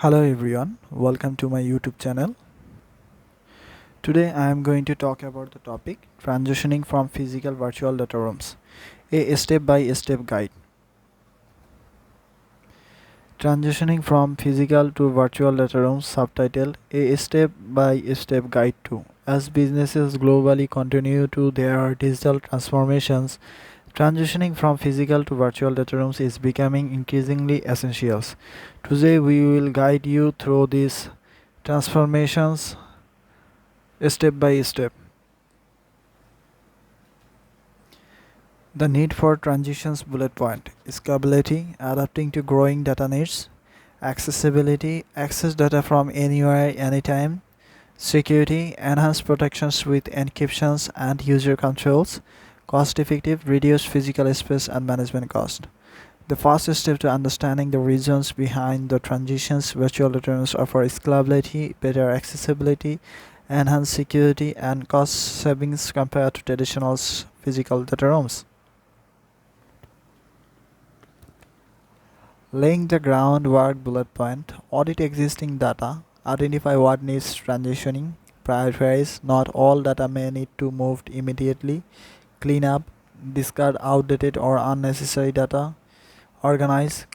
Hello everyone, welcome to my YouTube channel. Today I am going to talk about the topic transitioning from physical virtual data rooms, a step-by-step guide. Transitioning from physical to virtual data rooms, subtitled a step-by-step guide to. As businesses globally continue to their digital transformations, transitioning from physical to virtual data rooms is becoming increasingly essential. Today we will guide you through these transformations step by step. The need for transitions bullet point: scalability, adapting to growing data needs; accessibility, access data from anywhere, anytime; security, enhanced protections with encryptions and user controls; cost effective, reduce physical space and management cost. The first step to understanding the reasons behind the transitions: virtual data rooms offer scalability, better accessibility, enhanced security, and cost savings compared to traditional physical data rooms. Laying the groundwork bullet point: audit existing data, identify what needs transitioning, prioritize, not all data may need to move immediately, clean up, discard outdated or unnecessary data, organize,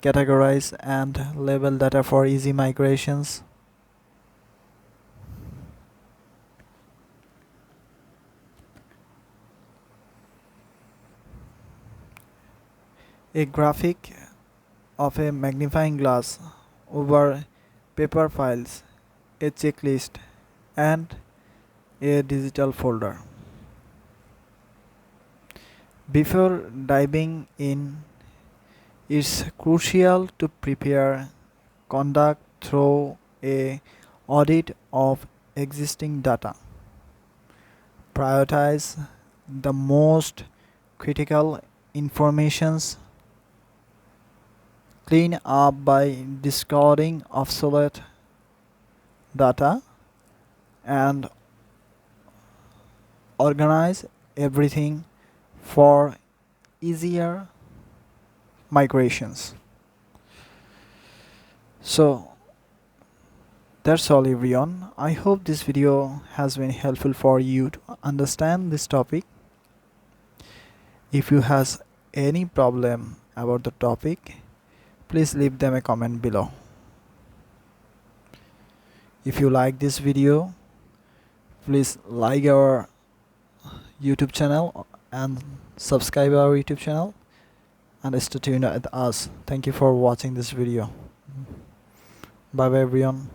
categorize, and label data for easy migrations. A graphic of a magnifying glass over paper files, a checklist, and a digital folder. Before diving in, it's crucial to conduct through a audit of existing data. Prioritize the most critical informations. Clean up by discarding obsolete data, and organize everything for easier migrations. So that's all everyone. I hope this video has been helpful for you to understand this topic. If you has any problem about the topic, please leave them a comment below. If you like this video, please like our YouTube channel and subscribe our YouTube channel and stay tuned with us. Thank you for watching this video. Bye bye everyone.